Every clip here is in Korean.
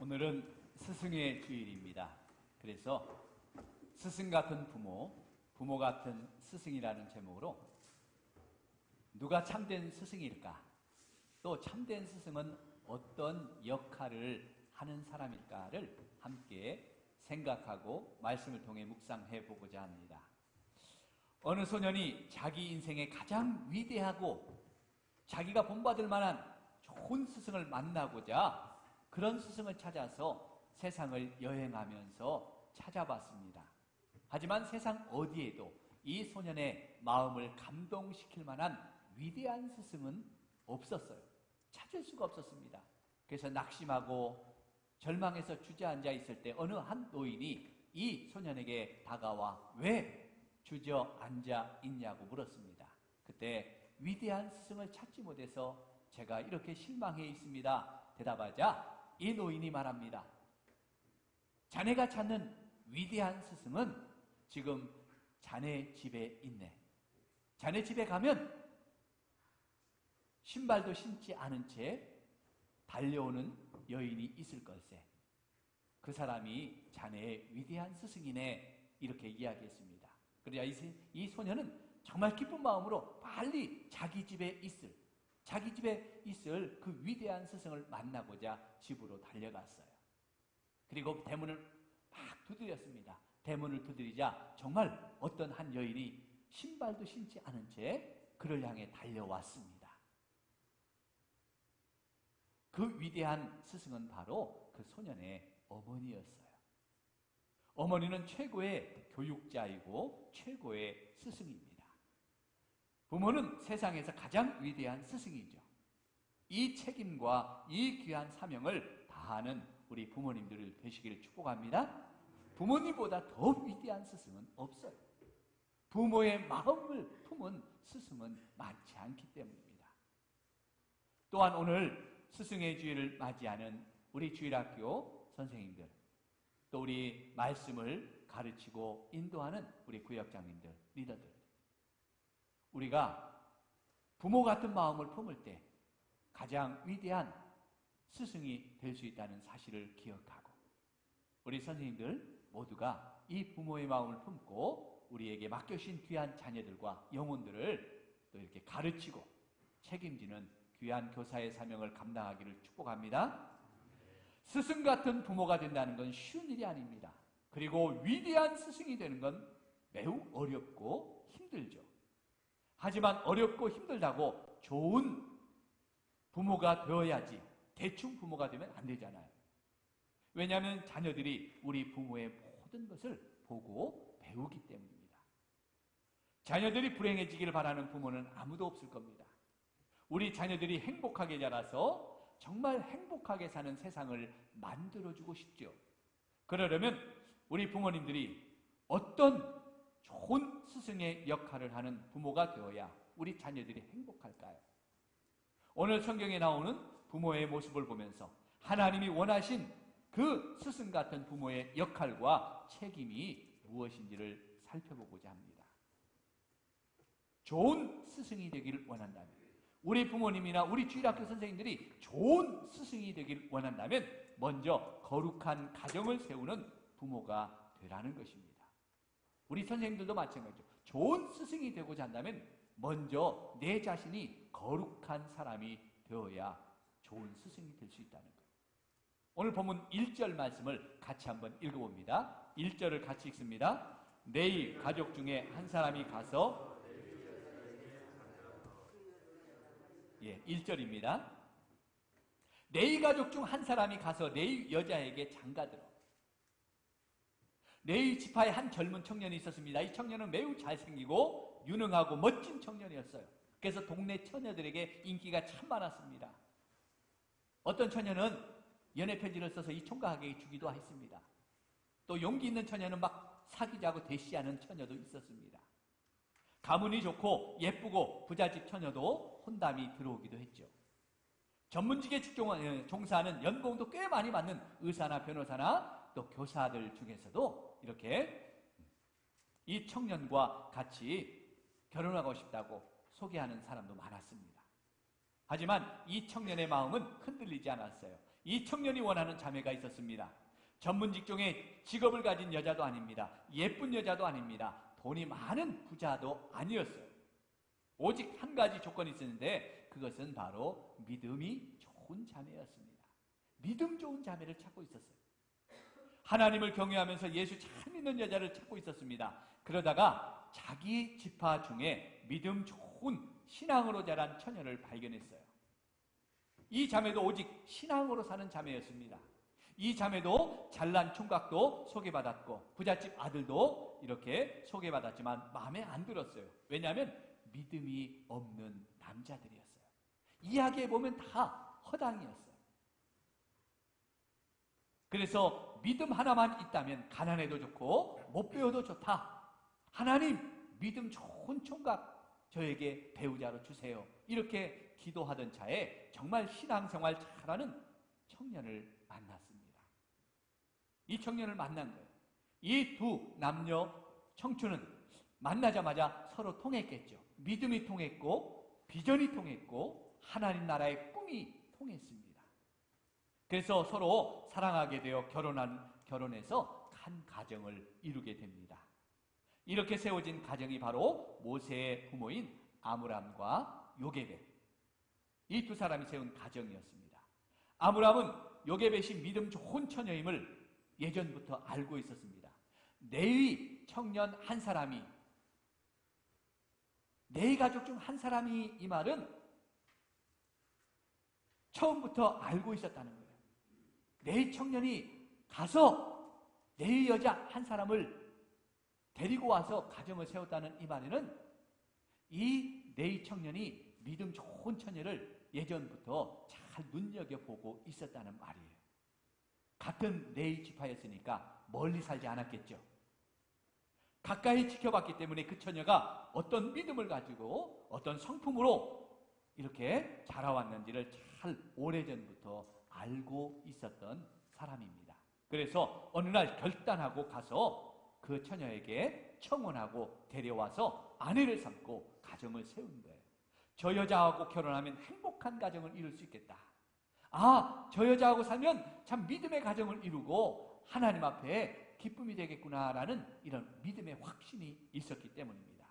오늘은 스승의 주일입니다. 그래서 스승 같은 부모, 부모 같은 스승이라는 제목으로 누가 참된 스승일까? 또 참된 스승은 어떤 역할을 하는 사람일까를 함께 생각하고 말씀을 통해 묵상해 보고자 합니다. 어느 소년이 자기 인생에 가장 위대하고 자기가 본받을 만한 좋은 스승을 만나고자 그런 스승을 찾아서 세상을 여행하면서 찾아봤습니다. 하지만 세상 어디에도 이 소년의 마음을 감동시킬 만한 위대한 스승은 없었어요. 찾을 수가 없었습니다. 그래서 낙심하고 절망해서 주저앉아 있을 때 어느 한 노인이 이 소년에게 다가와 왜 주저앉아 있냐고 물었습니다. 그때 위대한 스승을 찾지 못해서 제가 이렇게 실망해 있습니다. 대답하자 이 노인이 말합니다. 자네가 찾는 위대한 스승은 지금 자네 집에 있네. 자네 집에 가면 신발도 신지 않은 채 달려오는 여인이 있을 걸세. 그 사람이 자네의 위대한 스승이네. 이렇게 이야기했습니다. 그래야 이 소녀는 정말 기쁜 마음으로 빨리 자기 집에 있을 그 위대한 스승을 만나고자 집으로 달려갔어요. 그리고 대문을 막 두드렸습니다. 대문을 두드리자 정말 어떤 한 여인이 신발도 신지 않은 채 그를 향해 달려왔습니다. 그 위대한 스승은 바로 그 소년의 어머니였어요. 어머니는 최고의 교육자이고 최고의 스승입니다. 부모는 세상에서 가장 위대한 스승이죠. 이 책임과 이 귀한 사명을 다하는 우리 부모님들 되시기를 축복합니다. 부모님보다 더 위대한 스승은 없어요. 부모의 마음을 품은 스승은 많지 않기 때문입니다. 또한 오늘 스승의 주일을 맞이하는 우리 주일학교 선생님들, 또 우리 말씀을 가르치고 인도하는 우리 구역장님들, 리더들, 우리가 부모 같은 마음을 품을 때 가장 위대한 스승이 될 수 있다는 사실을 기억하고 우리 선생님들 모두가 이 부모의 마음을 품고 우리에게 맡겨주신 귀한 자녀들과 영혼들을 또 이렇게 가르치고 책임지는 귀한 교사의 사명을 감당하기를 축복합니다. 스승 같은 부모가 된다는 건 쉬운 일이 아닙니다. 그리고 위대한 스승이 되는 건 매우 어렵고 힘들죠. 하지만 어렵고 힘들다고 좋은 부모가 되어야지 대충 부모가 되면 안 되잖아요. 왜냐하면 자녀들이 우리 부모의 모든 것을 보고 배우기 때문입니다. 자녀들이 불행해지기를 바라는 부모는 아무도 없을 겁니다. 우리 자녀들이 행복하게 자라서 정말 행복하게 사는 세상을 만들어주고 싶죠. 그러려면 우리 부모님들이 어떤 좋은 스승의 역할을 하는 부모가 되어야 우리 자녀들이 행복할까요? 오늘 성경에 나오는 부모의 모습을 보면서 하나님이 원하신 그 스승 같은 부모의 역할과 책임이 무엇인지를 살펴보고자 합니다. 좋은 스승이 되기를 원한다면, 우리 부모님이나 우리 주일학교 선생님들이 좋은 스승이 되기를 원한다면 먼저 거룩한 가정을 세우는 부모가 되라는 것입니다. 우리 선생님들도 마찬가지죠. 좋은 스승이 되고자 한다면 먼저 내 자신이 거룩한 사람이 되어야 좋은 스승이 될 수 있다는 거예요. 오늘 본문 1절 말씀을 같이 한번 읽어봅니다. 1절을 같이 읽습니다. 내 가족 중에 한 사람이 가서 1절입니다. 내 가족 중 한 사람이 가서 내 여자에게 장가들어. 내 지파에 한 젊은 청년이 있었습니다. 이 청년은 매우 잘생기고 유능하고 멋진 청년이었어요. 그래서 동네 처녀들에게 인기가 참 많았습니다. 어떤 처녀는 연애 편지를 써서 이 총각에게 주기도 했습니다. 또 용기 있는 처녀는 막 사귀자고 대시하는 처녀도 있었습니다. 가문이 좋고 예쁘고 부잣집 처녀도 혼담이 들어오기도 했죠. 전문직에 종사하는 연봉도 꽤 많이 받는 의사나 변호사나 또 교사들 중에서도 이렇게 이 청년과 같이 결혼하고 싶다고 소개하는 사람도 많았습니다. 하지만 이 청년의 마음은 흔들리지 않았어요. 이 청년이 원하는 자매가 있었습니다. 전문 직종의 직업을 가진 여자도 아닙니다. 예쁜 여자도 아닙니다. 돈이 많은 부자도 아니었어요. 오직 한 가지 조건이 있었는데 그것은 바로 믿음이 좋은 자매였습니다. 믿음 좋은 자매를 찾고 있었어요. 하나님을 경외하면서 예수 잘 믿는 여자를 찾고 있었습니다. 그러다가 자기 지파 중에 믿음 좋은 신앙으로 자란 처녀를 발견했어요. 이 자매도 오직 신앙으로 사는 자매였습니다. 이 자매도 잘난 총각도 소개받았고 부잣집 아들도 이렇게 소개받았지만 마음에 안 들었어요. 왜냐하면 믿음이 없는 남자들이었어요. 이야기해 보면 다 허당이었어요. 그래서 믿음 하나만 있다면 가난해도 좋고 못 배워도 좋다. 하나님, 믿음 좋은 총각 저에게 배우자로 주세요. 이렇게 기도하던 차에 정말 신앙생활 잘하는 청년을 만났습니다. 이 청년을 만난 거예요. 이 두 남녀 청춘은 만나자마자 서로 통했겠죠. 믿음이 통했고 비전이 통했고 하나님 나라의 꿈이 통했습니다. 그래서 서로 사랑하게 되어 결혼해서 한 가정을 이루게 됩니다. 이렇게 세워진 가정이 바로 모세의 부모인 아므람과 요게벳, 이 두 사람이 세운 가정이었습니다. 아므람은 요게벳이 믿음 좋은 처녀임을 예전부터 알고 있었습니다. 레위 청년 한 사람이, 네 가족 중 한 사람이, 이 말은 처음부터 알고 있었다는 거예요. 레위 청년이 가서 레위 여자 한 사람을 데리고 와서 가정을 세웠다는 이 말에는 이 레위 청년이 믿음 좋은 처녀를 예전부터 잘 눈여겨보고 있었다는 말이에요. 같은 레위 지파였으니까 멀리 살지 않았겠죠. 가까이 지켜봤기 때문에 그 처녀가 어떤 믿음을 가지고 어떤 성품으로 이렇게 자라왔는지를 잘 오래전부터 알고 있었던 사람입니다. 그래서 어느 날 결단하고 가서 그 처녀에게 청혼하고 데려와서 아내를 삼고 가정을 세운 거예요. 저 여자하고 결혼하면 행복한 가정을 이룰 수 있겠다. 아, 저 여자하고 살면 참 믿음의 가정을 이루고 하나님 앞에 기쁨이 되겠구나라는 이런 믿음의 확신이 있었기 때문입니다.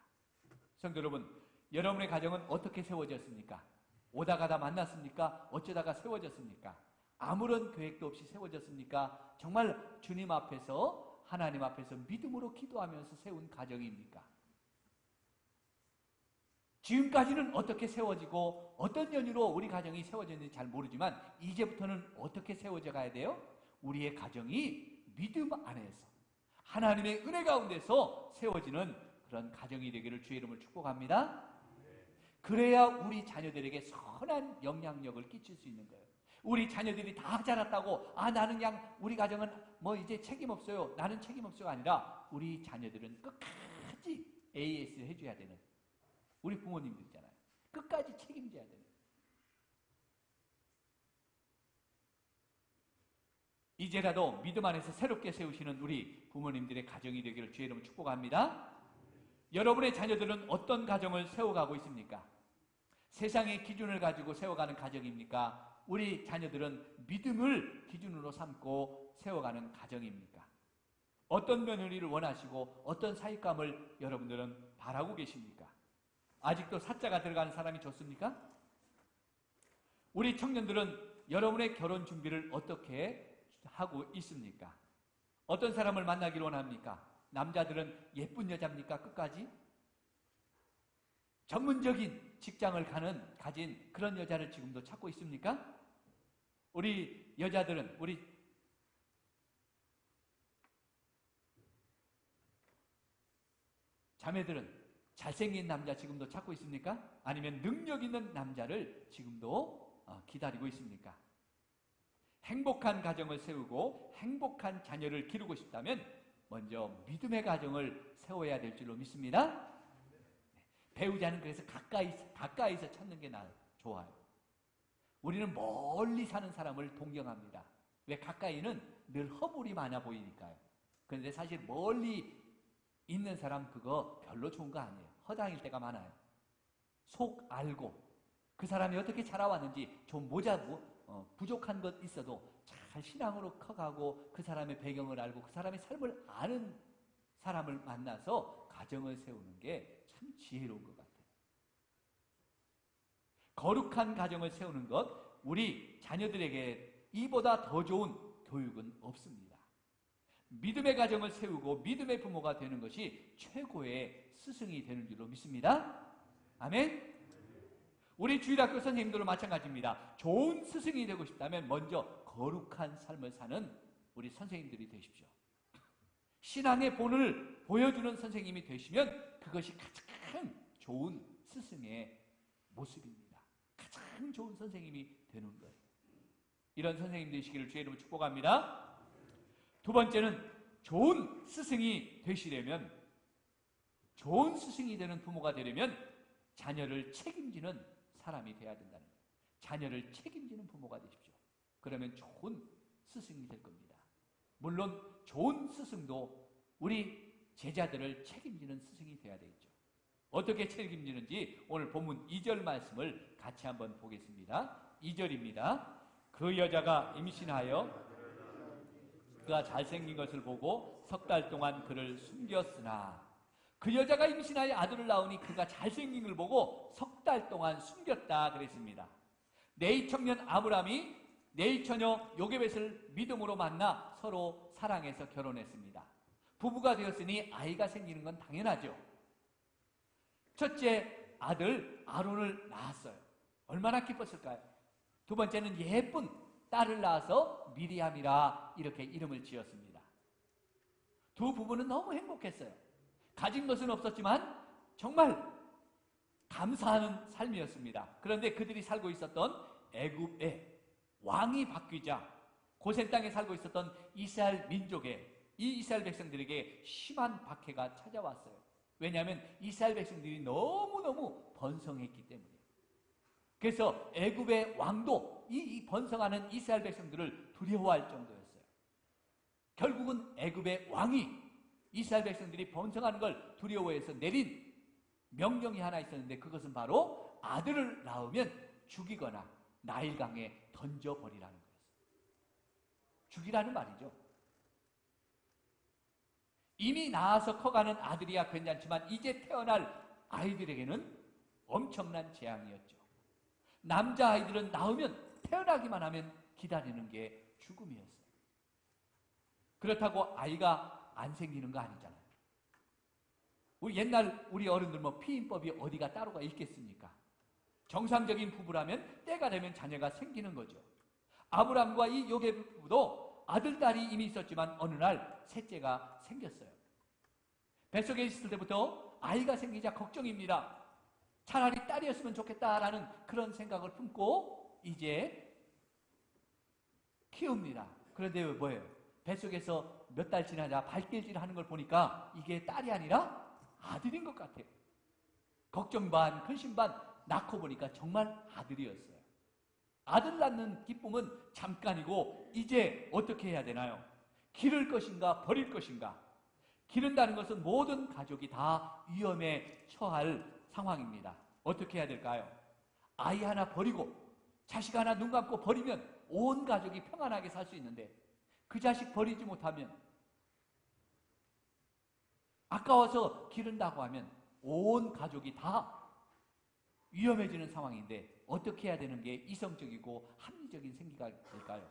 성도 여러분, 여러분의 가정은 어떻게 세워졌습니까? 오다 가다 만났습니까? 어쩌다가 세워졌습니까? 아무런 계획도 없이 세워졌습니까? 정말 주님 앞에서, 하나님 앞에서 믿음으로 기도하면서 세운 가정입니까? 지금까지는 어떻게 세워지고 어떤 연유로 우리 가정이 세워졌는지 잘 모르지만 이제부터는 어떻게 세워져 가야 돼요? 우리의 가정이 믿음 안에서 하나님의 은혜 가운데서 세워지는 그런 가정이 되기를 주의 이름으로 축복합니다. 그래야 우리 자녀들에게 선한 영향력을 끼칠 수 있는 거예요. 우리 자녀들이 다 자랐다고 나는 그냥 우리 가정은 뭐 이제 책임 없어요, 나는 책임 없어요 아니라 우리 자녀들은 끝까지 AS 해줘야 되는 우리 부모님들 있잖아요. 끝까지 책임져야 되는. 이제라도 믿음 안에서 새롭게 세우시는 우리 부모님들의 가정이 되기를 주의 이름으로 축복합니다. 여러분의 자녀들은 어떤 가정을 세워가고 있습니까? 세상의 기준을 가지고 세워가는 가정입니까? 우리 자녀들은 믿음을 기준으로 삼고 세워가는 가정입니까? 어떤 며느리를 원하시고 어떤 사익감을 여러분들은 바라고 계십니까? 아직도 사자가 들어가는 사람이 좋습니까? 우리 청년들은 여러분의 결혼 준비를 어떻게 하고 있습니까? 어떤 사람을 만나기를 원합니까? 남자들은 예쁜 여자입니까? 끝까지? 전문적인 직장을 가진 그런 여자를 지금도 찾고 있습니까? 우리 여자들은, 우리 자매들은 잘생긴 남자 지금도 찾고 있습니까? 아니면 능력 있는 남자를 지금도 기다리고 있습니까? 행복한 가정을 세우고 행복한 자녀를 기르고 싶다면 먼저 믿음의 가정을 세워야 될 줄로 믿습니다. 배우자는 그래서 가까이서 찾는 게 좋아요. 우리는 멀리 사는 사람을 동경합니다. 왜? 가까이는 늘 허물이 많아 보이니까요. 그런데 사실 멀리 있는 사람 그거 별로 좋은 거 아니에요. 허당일 때가 많아요. 속 알고 그 사람이 어떻게 자라왔는지, 좀 부족한 것 있어도 잘 신앙으로 커가고 그 사람의 배경을 알고 그 사람의 삶을 아는 사람을 만나서 가정을 세우는 게 참 지혜로운 것 같아요. 거룩한 가정을 세우는 것, 우리 자녀들에게 이보다 더 좋은 교육은 없습니다. 믿음의 가정을 세우고 믿음의 부모가 되는 것이 최고의 스승이 되는 줄로 믿습니다. 아멘. 우리 주일학교 선생님들도 마찬가지입니다. 좋은 스승이 되고 싶다면 먼저 거룩한 삶을 사는 우리 선생님들이 되십시오. 신앙의 본을 보여주는 선생님이 되시면 그것이 가장 좋은 스승의 모습입니다. 가장 좋은 선생님이 되는 거예요. 이런 선생님 되시기를 주의 이름으로 축복합니다. 두 번째는 좋은 스승이 되시려면, 좋은 스승이 되는 부모가 되려면 자녀를 책임지는 사람이 되어야 된다는 거예요. 자녀를 책임지는 부모가 되십시오. 그러면 좋은 스승이 될 겁니다. 물론 좋은 스승도 우리 제자들을 책임지는 스승이 되어야 되겠죠. 어떻게 책임지는지 오늘 본문 2절 말씀을 같이 한번 보겠습니다. 2절입니다. 그 여자가 임신하여 그가 잘생긴 것을 보고 석 달 동안 그를 숨겼으나, 그 여자가 임신하여 아들을 낳으니 그가 잘생긴 걸 보고 석 달 동안 숨겼다 그랬습니다. 네이 청년 아브라함이 네이 처녀 요게벳을 믿음으로 만나 서로 사랑해서 결혼했습니다. 부부가 되었으니 아이가 생기는 건 당연하죠. 첫째 아들 아론을 낳았어요. 얼마나 기뻤을까요? 두 번째는 예쁜 딸을 낳아서 미리암이라 이렇게 이름을 지었습니다. 두 부부는 너무 행복했어요. 가진 것은 없었지만 정말 감사하는 삶이었습니다. 그런데 그들이 살고 있었던 애굽의 왕이 바뀌자 고센 땅에 살고 있었던 이스라엘 민족에, 이 이스라엘 백성들에게 심한 박해가 찾아왔어요. 왜냐하면 이스라엘 백성들이 너무너무 번성했기 때문에. 그래서 애굽의 왕도 이 번성하는 이스라엘 백성들을 두려워할 정도였어요. 결국은 애굽의 왕이 이스라엘 백성들이 번성하는 걸 두려워해서 내린 명령이 하나 있었는데, 그것은 바로 아들을 낳으면 죽이거나 나일강에 던져버리라는 거였어요. 죽이라는 말이죠. 이미 낳아서 커가는 아들이야 괜찮지만 이제 태어날 아이들에게는 엄청난 재앙이었죠. 남자아이들은 낳으면, 태어나기만 하면 기다리는 게 죽음이었어요. 그렇다고 아이가 안 생기는 거 아니잖아요. 옛날 우리 어른들 피임법이 어디가 따로가 있겠습니까? 정상적인 부부라면 때가 되면 자녀가 생기는 거죠. 아브람과 이 요게벳 부부도 아들, 딸이 이미 있었지만 어느 날 셋째가 생겼어요. 뱃속에 있을 때부터 아이가 생기자 걱정입니다. 차라리 딸이었으면 좋겠다라는 그런 생각을 품고 이제 키웁니다. 그런데 뭐예요? 뱃속에서 몇 달 지나자 발길질 하는 걸 보니까 이게 딸이 아니라 아들인 것 같아요. 걱정 반, 근심 반, 낳고 보니까 정말 아들이었어요. 아들 낳는 기쁨은 잠깐이고 이제 어떻게 해야 되나요? 기를 것인가 버릴 것인가? 기른다는 것은 모든 가족이 다 위험에 처할 상황입니다. 어떻게 해야 될까요? 아이 하나 버리고 자식 하나 눈 감고 버리면 온 가족이 평안하게 살 수 있는데, 그 자식 버리지 못하면, 아까워서 기른다고 하면 온 가족이 다 위험해지는 상황인데 어떻게 해야 되는 게 이성적이고 합리적인 생기가 될까요?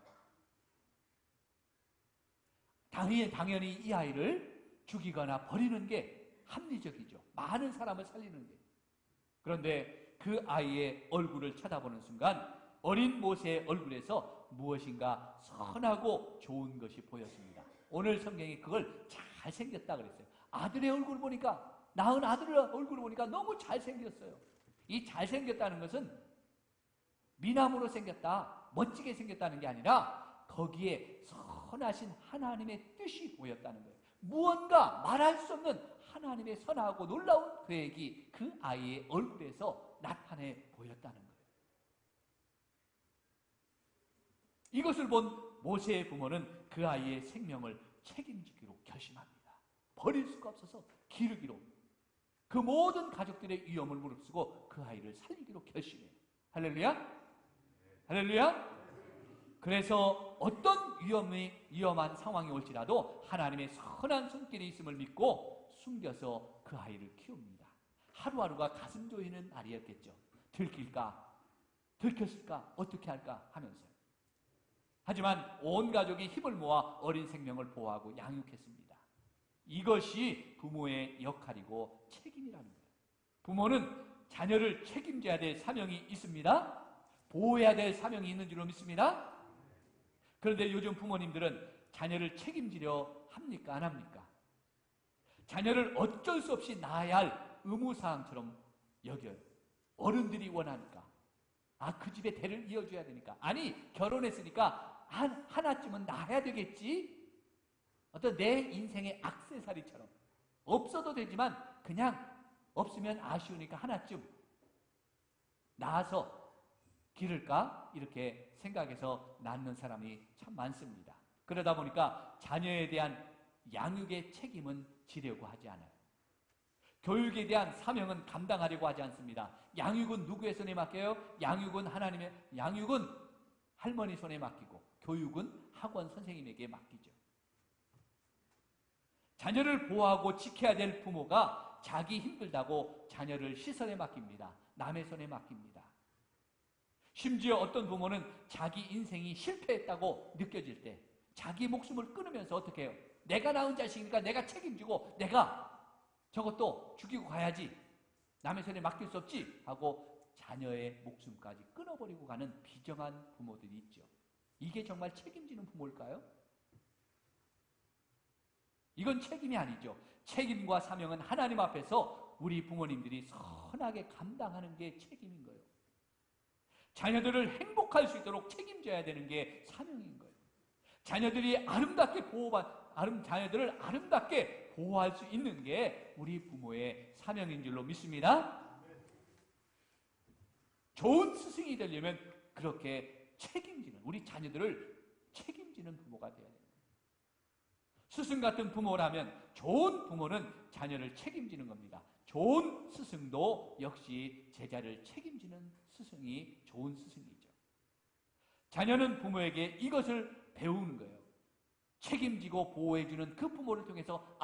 당연히 이 아이를 죽이거나 버리는 게 합리적이죠. 많은 사람을 살리는 게. 그런데 그 아이의 얼굴을 쳐다보는 순간 어린 모세의 얼굴에서 무엇인가 선하고 좋은 것이 보였습니다. 오늘 성경이 그걸 잘생겼다 그랬어요. 아들의 얼굴 보니까, 낳은 아들의 얼굴 보니까 너무 잘생겼어요. 이 잘생겼다는 것은 미남으로 생겼다, 멋지게 생겼다는 게 아니라 거기에 선하신 하나님의 뜻이 보였다는 거예요. 무언가 말할 수 없는 하나님의 선하고 놀라운 계획이 그 아이의 얼굴에서 나타내 보였다는 거예요. 이것을 본 모세의 부모는 그 아이의 생명을 책임지기로 결심합니다. 버릴 수가 없어서 기르기로, 그 모든 가족들의 위험을 무릅쓰고 그 아이를 살리기로 결심해요. 할렐루야? 할렐루야? 그래서 어떤 위험한 상황이 올지라도 하나님의 선한 손길이 있음을 믿고 숨겨서 그 아이를 키웁니다. 하루하루가 가슴 조이는 날이었겠죠. 들킬까? 들켰을까? 어떻게 할까? 하면서요. 하지만 온 가족이 힘을 모아 어린 생명을 보호하고 양육했습니다. 이것이 부모의 역할이고 책임이라는 거예요. 부모는 자녀를 책임져야 될 사명이 있습니다. 보호해야 될 사명이 있는 줄로 믿습니다. 그런데 요즘 부모님들은 자녀를 책임지려 합니까? 안 합니까? 자녀를 어쩔 수 없이 낳아야 할 의무사항처럼 여겨요. 어른들이 원하니까. 그 집에 대를 이어줘야 되니까. 아니, 결혼했으니까 하나쯤은 낳아야 되겠지? 어떤 내 인생의 액세서리처럼. 없어도 되지만 그냥 없으면 아쉬우니까 하나쯤 낳아서 기를까? 이렇게 생각해서 낳는 사람이 참 많습니다. 그러다 보니까 자녀에 대한 양육의 책임은 지려고 하지 않아요. 교육에 대한 사명은 감당하려고 하지 않습니다. 양육은 누구의 손에 맡겨요? 양육은 할머니 손에 맡기고 교육은 학원 선생님에게 맡기죠. 자녀를 보호하고 지켜야 될 부모가 자기 힘들다고 자녀를 시선에 맡깁니다. 남의 손에 맡깁니다. 심지어 어떤 부모는 자기 인생이 실패했다고 느껴질 때 자기 목숨을 끊으면서 어떻게 해요? 내가 낳은 자식이니까 내가 책임지고 내가 저것도 죽이고 가야지. 남의 손에 맡길 수 없지 하고 자녀의 목숨까지 끊어버리고 가는 비정한 부모들이 있죠. 이게 정말 책임지는 부모일까요? 이건 책임이 아니죠. 책임과 사명은 하나님 앞에서 우리 부모님들이 선하게 감당하는 게 책임인 거예요. 자녀들을 행복할 수 있도록 책임져야 되는 게 사명인 거예요. 자녀들을 아름답게 보호할 수 있는 게 우리 부모의 사명인 줄로 믿습니다. 좋은 스승이 되려면 그렇게 우리 자녀들을 책임지는 부모가 되어야 됩니다. 스승 같은 부모라면 좋은 부모는 자녀를 책임지는 겁니다. 좋은 스승도 역시 제자를 책임지는 스승이 좋은 스승이죠. 자녀는 부모에게 이것을 배우는 거예요. 책임지고 보호해주는 그 부모를 통해서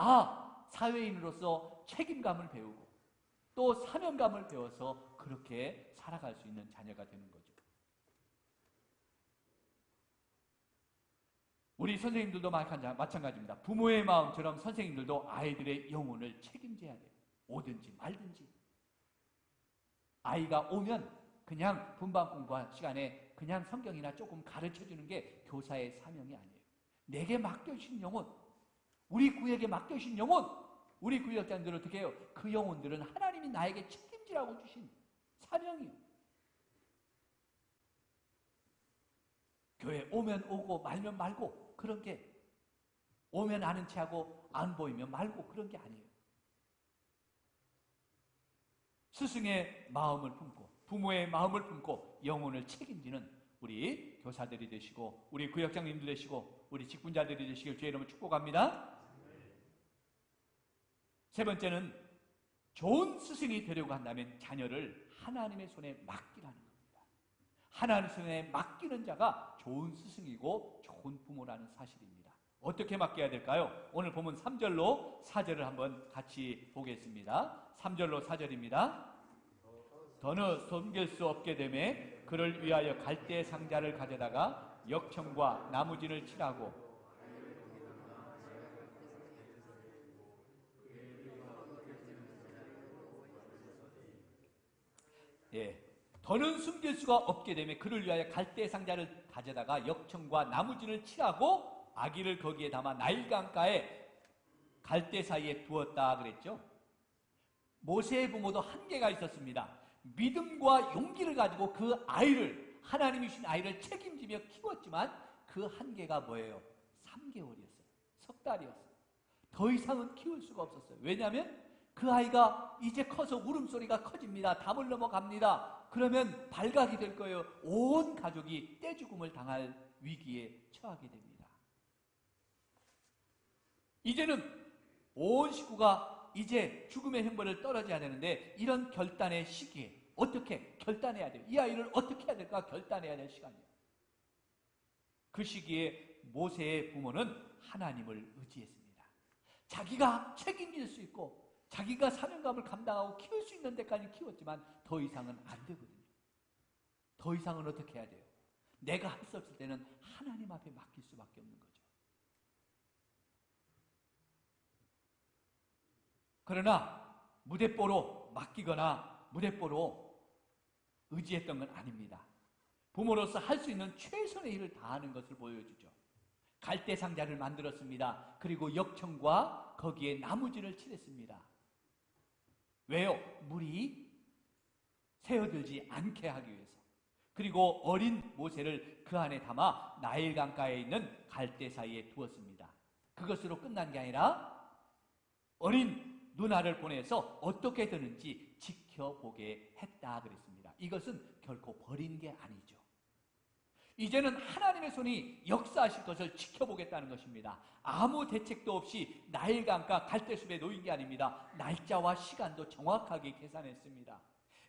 사회인으로서 책임감을 배우고 또 사명감을 배워서 그렇게 살아갈 수 있는 자녀가 되는 거죠. 우리 선생님들도 마찬가지입니다. 부모의 마음처럼 선생님들도 아이들의 영혼을 책임져야 돼요. 오든지 말든지. 아이가 오면 그냥 분반 공부할 시간에 그냥 성경이나 조금 가르쳐주는 게 교사의 사명이 아니에요. 내게 맡겨주신 영혼, 우리 구역에 맡겨주신 영혼, 우리 구역장들은 어떻게 해요? 그 영혼들은 하나님이 나에게 책임지라고 주신 사명이에요. 교회 오면 오고 말면 말고 그런 게 오면 아는 체하고 안 보이면 말고 그런 게 아니에요. 스승의 마음을 품고 부모의 마음을 품고 영혼을 책임지는 우리 교사들이 되시고 우리 구역장님들 되시고 우리 직분자들이 되시길 주의 이름으로 축복합니다. 세 번째는 좋은 스승이 되려고 한다면 자녀를 하나님의 손에 맡기라는 겁니다. 하나님의 손에 맡기는 자가 좋은 스승이고 좋은 부모라는 사실입니다. 어떻게 맡겨야 될까요? 오늘 보면 3절로 4절을 한번 같이 보겠습니다. 3절로 4절입니다. 더는 섬길 수 없게 되매 그를 위하여 갈대 상자를 가져다가 역청과 나무진을 칠하고 더는 숨길 수가 없게 되매 그를 위하여 갈대 상자를 가져다가 역청과 나무진을 칠하고 아기를 거기에 담아 나일강가에 갈대 사이에 두었다 그랬죠. 모세의 부모도 한계가 있었습니다. 믿음과 용기를 가지고 그 아이를 하나님이 주신 아이를 책임지며 키웠지만 그 한계가 뭐예요? 3개월이었어요. 석 달이었어요. 더 이상은 키울 수가 없었어요. 왜냐하면 그 아이가 이제 커서 울음소리가 커집니다. 담을 넘어갑니다. 그러면 발각이 될 거예요. 온 가족이 떼죽음을 당할 위기에 처하게 됩니다. 이제는 온 식구가 이제 죽음의 형벌을 떨어져야 되는데 이런 결단의 시기에 어떻게 결단해야 돼요. 이 아이를 어떻게 해야 될까 결단해야 될 시간이에요. 그 시기에 모세의 부모는 하나님을 의지했습니다. 자기가 책임질 수 있고 자기가 사명감을 감당하고 키울 수 있는 데까지 키웠지만 더 이상은 안 되거든요. 더 이상은 어떻게 해야 돼요? 내가 할 수 없을 때는 하나님 앞에 맡길 수밖에 없는 거죠. 그러나 무대뽀로 맡기거나 무대뽀로 의지했던 건 아닙니다. 부모로서 할 수 있는 최선의 일을 다하는 것을 보여주죠. 갈대 상자를 만들었습니다. 그리고 역청과 거기에 나무진을 칠했습니다. 왜요? 물이 새어들지 않게 하기 위해서. 그리고 어린 모세를 그 안에 담아 나일 강가에 있는 갈대 사이에 두었습니다. 그것으로 끝난 게 아니라 어린 누나를 보내서 어떻게 되는지 지켜보게 했다 그랬습니다. 이것은 결코 버린 게 아니죠. 이제는 하나님의 손이 역사하실 것을 지켜보겠다는 것입니다. 아무 대책도 없이 나일강가 갈대숲에 놓인 게 아닙니다. 날짜와 시간도 정확하게 계산했습니다.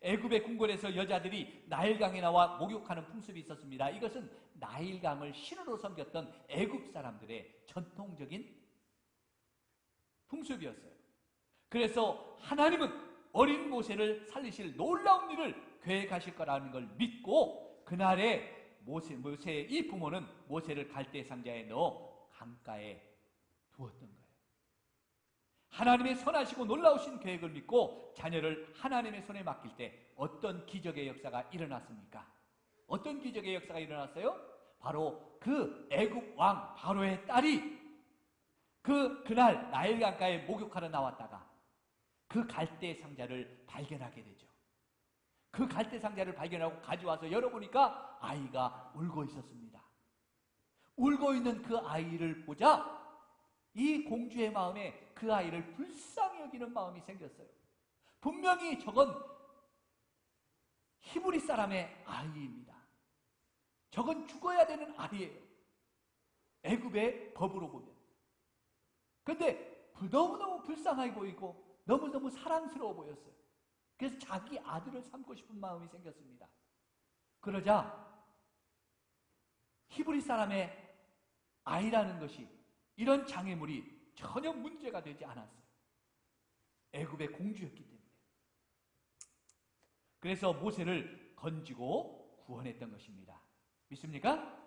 애굽의 궁궐에서 여자들이 나일강에 나와 목욕하는 풍습이 있었습니다. 이것은 나일강을 신으로 섬겼던 애굽 사람들의 전통적인 풍습이었어요. 그래서 하나님은 어린 모세를 살리실 놀라운 일을 계획하실 거라는 걸 믿고 그날에 모세의 이 부모는 모세를 갈대 상자에 넣어 강가에 두었던 거예요. 하나님의 선하시고 놀라우신 계획을 믿고 자녀를 하나님의 손에 맡길 때 어떤 기적의 역사가 일어났습니까? 어떤 기적의 역사가 일어났어요? 바로 그 애굽 왕 바로의 딸이 그날 나일 강가에 목욕하러 나왔다가 그 갈대 상자를 발견하게 되죠. 그 갈대 상자를 발견하고 가져와서 열어보니까 아이가 울고 있었습니다. 울고 있는 그 아이를 보자 이 공주의 마음에 그 아이를 불쌍히 여기는 마음이 생겼어요. 분명히 저건 히브리 사람의 아이입니다. 저건 죽어야 되는 아이예요. 애굽의 법으로 보면. 그런데 너무너무 불쌍하게 보이고 너무너무 사랑스러워 보였어요. 그래서 자기 아들을 삼고 싶은 마음이 생겼습니다. 그러자 히브리 사람의 아이라는 것이 이런 장애물이 전혀 문제가 되지 않았어요. 애굽의 공주였기 때문에. 그래서 모세를 건지고 구원했던 것입니다. 믿습니까?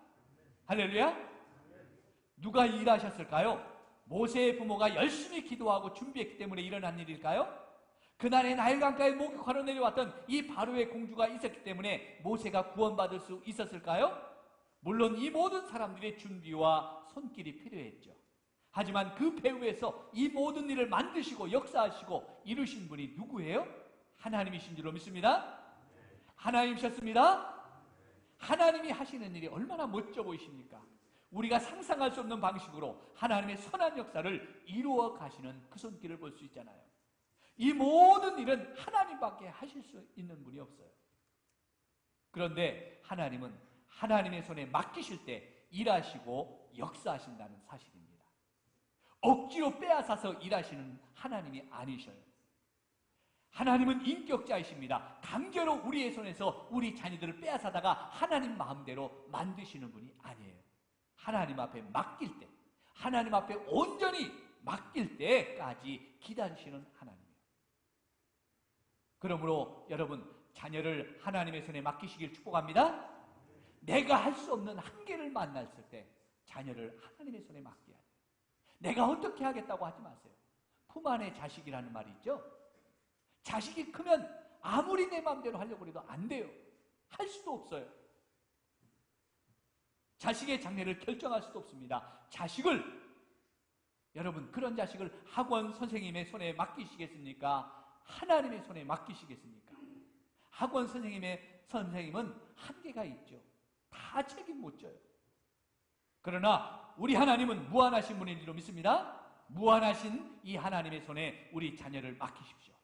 할렐루야? 누가 일하셨을까요? 모세의 부모가 열심히 기도하고 준비했기 때문에 일어난 일일까요? 그날에 나일강가에 목욕하러 내려왔던 이 바로의 공주가 있었기 때문에 모세가 구원받을 수 있었을까요? 물론 이 모든 사람들의 준비와 손길이 필요했죠. 하지만 그 배후에서 이 모든 일을 만드시고 역사하시고 이루신 분이 누구예요? 하나님이신 줄로 믿습니다. 하나님이셨습니다. 하나님이 하시는 일이 얼마나 멋져 보이십니까? 우리가 상상할 수 없는 방식으로 하나님의 선한 역사를 이루어 가시는 그 손길을 볼 수 있잖아요. 이 모든 일은 하나님밖에 하실 수 있는 분이 없어요. 그런데 하나님은 하나님의 손에 맡기실 때 일하시고 역사하신다는 사실입니다. 억지로 빼앗아서 일하시는 하나님이 아니셔요. 하나님은 인격자이십니다. 강제로 우리의 손에서 우리 자녀들을 빼앗아다가 하나님 마음대로 만드시는 분이 아니에요. 하나님 앞에 맡길 때, 하나님 앞에 온전히 맡길 때까지 기다리시는 하나님이에요. 그러므로 여러분, 자녀를 하나님의 손에 맡기시길 축복합니다. 내가 할 수 없는 한계를 만났을 때 자녀를 하나님의 손에 맡겨야 돼요. 내가 어떻게 하겠다고 하지 마세요. 품 안에 자식이라는 말이 있죠. 자식이 크면 아무리 내 마음대로 하려고 해도 안 돼요. 할 수도 없어요. 자식의 장래를 결정할 수도 없습니다. 자식을, 여러분, 그런 자식을 학원 선생님의 손에 맡기시겠습니까? 하나님의 손에 맡기시겠습니까? 학원 선생님은 한계가 있죠. 다 책임 못 져요. 그러나 우리 하나님은 무한하신 분인 줄로 믿습니다. 무한하신 이 하나님의 손에 우리 자녀를 맡기십시오.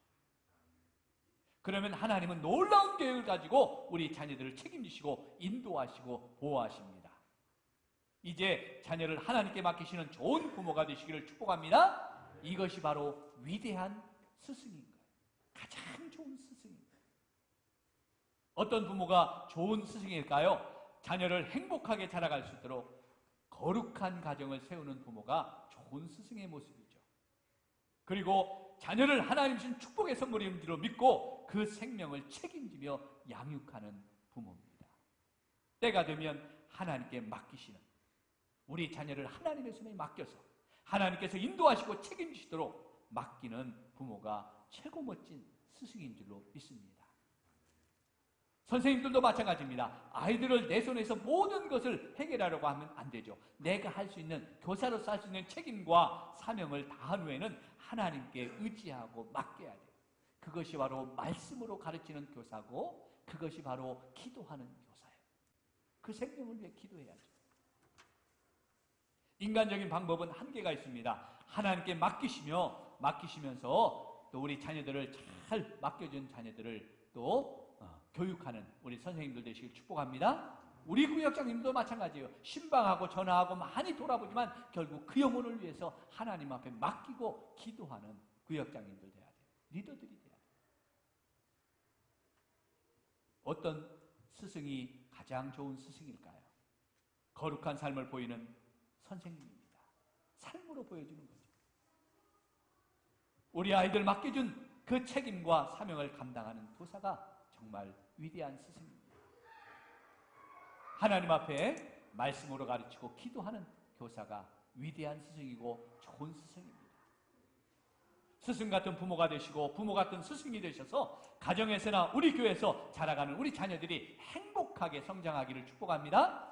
그러면 하나님은 놀라운 계획을 가지고 우리 자녀들을 책임지시고 인도하시고 보호하십니다. 이제 자녀를 하나님께 맡기시는 좋은 부모가 되시기를 축복합니다. 이것이 바로 위대한 스승인 거예요. 가장 좋은 스승인 거예요. 어떤 부모가 좋은 스승일까요? 자녀를 행복하게 자라갈 수 있도록 거룩한 가정을 세우는 부모가 좋은 스승의 모습이죠. 그리고 자녀를 하나님 주신 축복의 선물인 줄로 믿고 그 생명을 책임지며 양육하는 부모입니다. 때가 되면 하나님께 맡기시는, 우리 자녀를 하나님의 손에 맡겨서 하나님께서 인도하시고 책임지시도록 맡기는 부모가 최고 멋진 스승인 줄로 믿습니다. 선생님들도 마찬가지입니다. 아이들을 내 손에서 모든 것을 해결하려고 하면 안 되죠. 내가 할 수 있는, 교사로서 할 수 있는 책임과 사명을 다한 후에는 하나님께 의지하고 맡겨야 돼요. 그것이 바로 말씀으로 가르치는 교사고, 그것이 바로 기도하는 교사예요. 그 생명을 위해 기도해야죠. 인간적인 방법은 한계가 있습니다. 하나님께 맡기시면서 또 우리 자녀들을 잘 맡겨준 자녀들을 또 교육하는 우리 선생님들 되시길 축복합니다. 우리 구역장님도 마찬가지예요. 신방하고 전화하고 많이 돌아보지만 결국 그 영혼을 위해서 하나님 앞에 맡기고 기도하는 구역장님들 돼야 돼요. 리더들이 돼야 돼요. 어떤 스승이 가장 좋은 스승일까요? 거룩한 삶을 보이는 선생님입니다. 삶으로 보여주는 거죠. 우리 아이들 맡겨준 그 책임과 사명을 감당하는 교사가 정말 위대한 스승입니다. 하나님 앞에 말씀으로 가르치고 기도하는 교사가 위대한 스승이고 좋은 스승입니다. 스승 같은 부모가 되시고 부모 같은 스승이 되셔서 가정에서나 우리 교회에서 자라가는 우리 자녀들이 행복하게 성장하기를 축복합니다.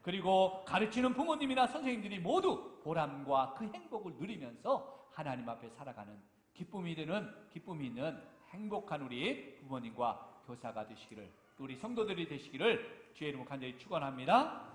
그리고 가르치는 부모님이나 선생님들이 모두 보람과 그 행복을 누리면서 하나님 앞에 살아가는 기쁨이 있는 행복한 우리 부모님과 교사가 되시기를, 우리 성도들이 되시기를 주의 이름으로 간절히 축원합니다.